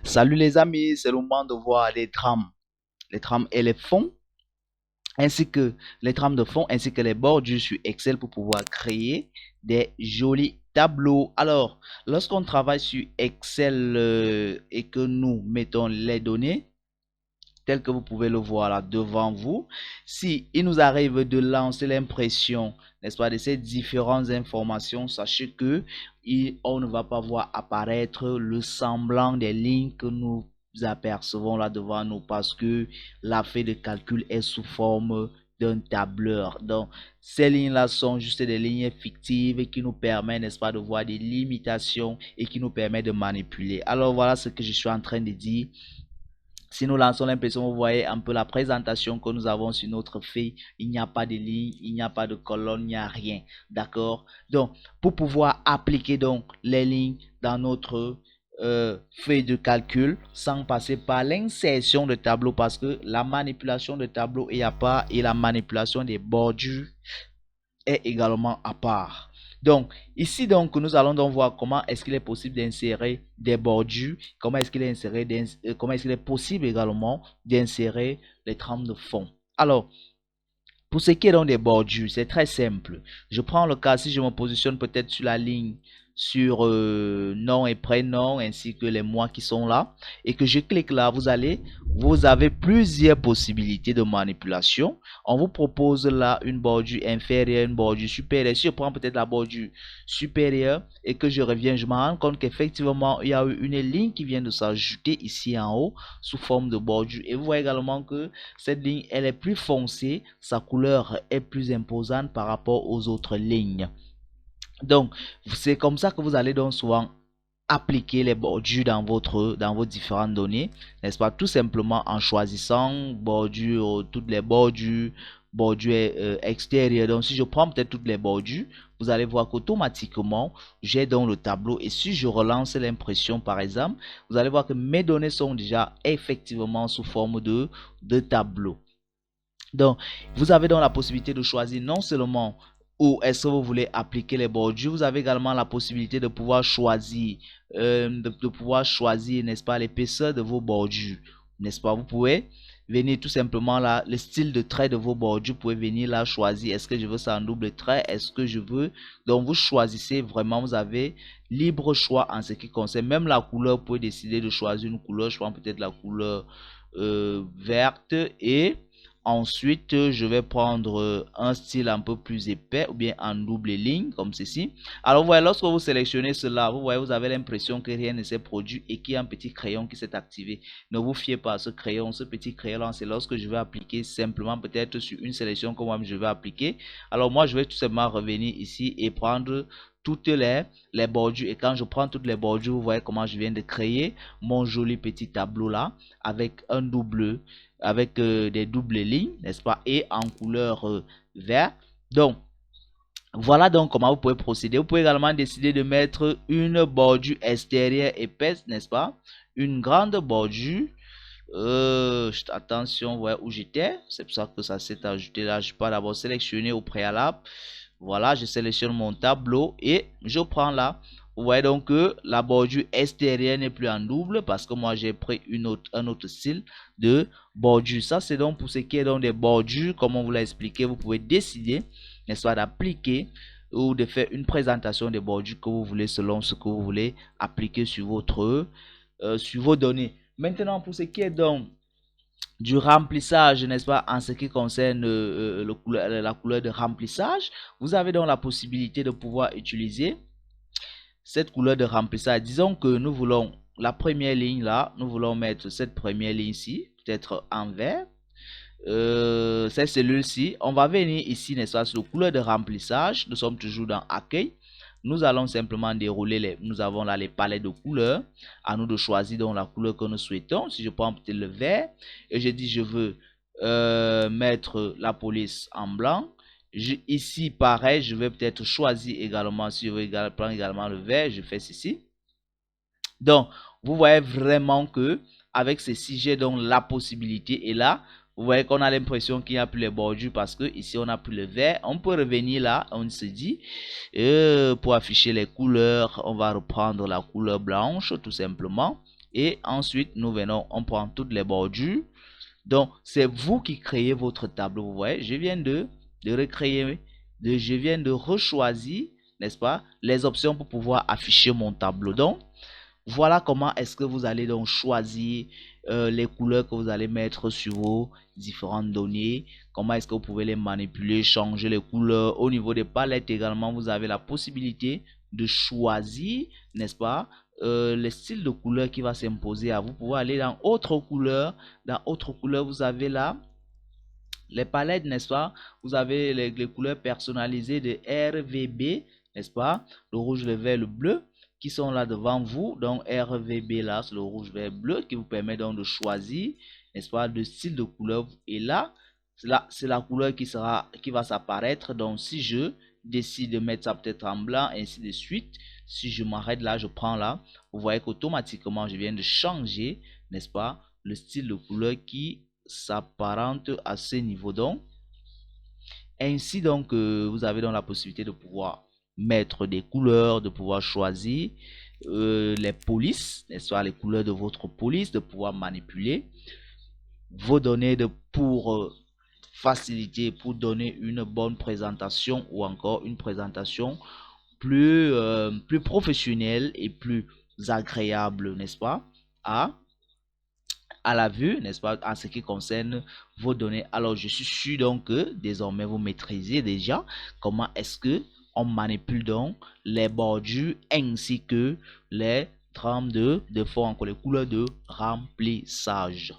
Salut les amis, c'est le moment de voir les trames et les fonds, ainsi que les trames de fond, ainsi que les bordures sur Excel pour pouvoir créer des jolis tableaux. Alors, lorsqu'on travaille sur Excel et que nous mettons les données, tel que vous pouvez le voir là devant vous, si il nous arrive de lancer l'impression, n'est-ce pas, de ces différentes informations, sachez que on ne va pas voir apparaître le semblant des lignes que nous apercevons là devant nous parce que la feuille de calcul est sous forme d'un tableur. Donc, ces lignes-là sont juste des lignes fictives qui nous permettent, n'est-ce pas, de voir des limitations et qui nous permettent de manipuler. Alors, voilà ce que je suis en train de dire. Si nous lançons l'impression, vous voyez un peu la présentation que nous avons sur notre feuille. Il n'y a pas de ligne, il n'y a pas de colonne, il n'y a rien. D'accord? Donc, pour pouvoir appliquer donc les lignes dans notre feuille de calcul sans passer par l'insertion de tableau parce que la manipulation de tableau est à part et la manipulation des bordures est également à part. Donc, ici, donc, nous allons donc voir comment est-ce qu'il est possible d'insérer des bordures, comment est-ce qu'il est, comment est-ce qu'il est possible également d'insérer les trames de fond. Alors, pour ce qui est donc des bordures, c'est très simple. Je prends le cas, si je me positionne peut-être sur la ligne sur nom et prénom ainsi que les mois qui sont là et que je clique là, vous avez plusieurs possibilités de manipulation. On vous propose là une bordure inférieure, une bordure supérieure. Si je prends peut-être la bordure supérieure et que je reviens, je me rends compte qu'effectivement il y a eu une ligne qui vient de s'ajouter ici en haut sous forme de bordure et vous voyez également que cette ligne elle est plus foncée, sa couleur est plus imposante par rapport aux autres lignes. Donc, c'est comme ça que vous allez donc souvent appliquer les bordures dans vos différentes données, n'est-ce pas? Tout simplement en choisissant bordure, toutes les bordures extérieures. Donc, si je prends peut-être toutes les bordures, vous allez voir qu'automatiquement, j'ai donc le tableau. Et si je relance l'impression, par exemple, vous allez voir que mes données sont déjà effectivement sous forme de tableau. Donc, vous avez donc la possibilité de choisir non seulement où est-ce que vous voulez appliquer les bordures, vous avez également la possibilité de pouvoir choisir, n'est-ce pas, l'épaisseur de vos bordures, n'est-ce pas? Vous pouvez venir tout simplement là, le style de trait de vos bordures, vous pouvez venir là choisir, est-ce que je veux ça en double trait, est-ce que je veux, donc vous choisissez vraiment, vous avez libre choix en ce qui concerne, même la couleur, vous pouvez décider de choisir une couleur, je prends peut-être la couleur verte et ensuite, je vais prendre un style un peu plus épais ou bien en double ligne comme ceci. Alors, vous voyez, lorsque vous sélectionnez cela, vous voyez, vous avez l'impression que rien ne s'est produit et qu'il y a un petit crayon qui s'est activé. Ne vous fiez pas à ce crayon, ce petit crayon-là, c'est lorsque je vais appliquer simplement peut-être sur une sélection que moi-même je vais appliquer. Alors, moi, je vais tout simplement revenir ici et prendre toutes les bordures. Et quand je prends toutes les bordures, vous voyez comment je viens de créer mon joli petit tableau là avec un double avec des doubles lignes, n'est-ce pas, et en couleur vert. Donc, voilà donc comment vous pouvez procéder. Vous pouvez également décider de mettre une bordure extérieure épaisse, n'est-ce pas, une grande bordure. Attention, ouais, où j'étais. C'est pour ça que ça s'est ajouté là. Je peux d'abord sélectionner au préalable. Voilà, je sélectionne mon tableau et je prends là. Vous voyez donc que la bordure extérieure n'est plus en double parce que moi j'ai pris un autre style de bordure. Ça c'est donc pour ce qui est donc des bordures, comme on vous l'a expliqué, vous pouvez décider, n'est-ce pas, d'appliquer ou de faire une présentation des bordures que vous voulez selon ce que vous voulez appliquer sur sur vos données. Maintenant, pour ce qui est donc du remplissage, n'est-ce pas, en ce qui concerne la couleur de remplissage, vous avez donc la possibilité de pouvoir utiliser cette couleur de remplissage. Disons que nous voulons la première ligne là, nous voulons mettre cette première ligne-ci, peut-être en vert. Cette cellule-ci, on va venir ici, n'est-ce pas, sur la couleur de remplissage. Nous sommes toujours dans Accueil. Nous allons simplement dérouler nous avons là les palettes de couleurs. À nous de choisir donc la couleur que nous souhaitons. Si je prends peut-être le vert et je dis je veux mettre la police en blanc. Ici, pareil, je vais peut-être choisir également, si je veux prendre également le vert, je fais ceci. Donc, vous voyez vraiment que avec ceci, j'ai donc la possibilité. Et là, vous voyez qu'on a l'impression qu'il n'y a plus les bordures parce que ici, on n'a plus le vert. On peut revenir là, on se dit, pour afficher les couleurs, on va reprendre la couleur blanche tout simplement. Et ensuite, nous venons, on prend toutes les bordures. Donc, c'est vous qui créez votre tableau. Vous voyez, je viens de recréer, je viens de rechoisir, n'est-ce pas, les options pour pouvoir afficher mon tableau. Donc, voilà comment est-ce que vous allez donc choisir les couleurs que vous allez mettre sur vos différentes données. Comment est-ce que vous pouvez les manipuler, changer les couleurs. Au niveau des palettes également, vous avez la possibilité de choisir, n'est-ce pas, le style de couleur qui va s'imposer à vous. Vous pouvez aller dans autre couleur. Dans autre couleur, vous avez là les palettes, n'est-ce pas? Vous avez les couleurs personnalisées de RVB, n'est-ce pas? Le rouge, le vert, le bleu qui sont là devant vous. Donc RVB là, c'est le rouge, vert, bleu qui vous permet donc de choisir, n'est-ce pas, de style de couleur. Et là, c'est la couleur qui va s'apparaître. Donc si je décide de mettre ça peut-être en blanc, ainsi de suite. Si je m'arrête là, je prends là, vous voyez qu'automatiquement, je viens de changer, n'est-ce pas, le style de couleur qui s'apparente à ce niveau. Donc ainsi donc vous avez donc la possibilité de pouvoir mettre des couleurs, de pouvoir choisir les polices, n'est-ce pas, les couleurs de votre police, de pouvoir manipuler vos données pour faciliter, pour donner une bonne présentation ou encore une présentation plus professionnelle et plus agréable, n'est-ce pas, à la vue, n'est-ce pas, en ce qui concerne vos données. Alors, je suis sûr donc que désormais vous maîtrisez déjà comment est-ce que on manipule donc les bordures ainsi que les trames de fond, encore les couleurs de remplissage.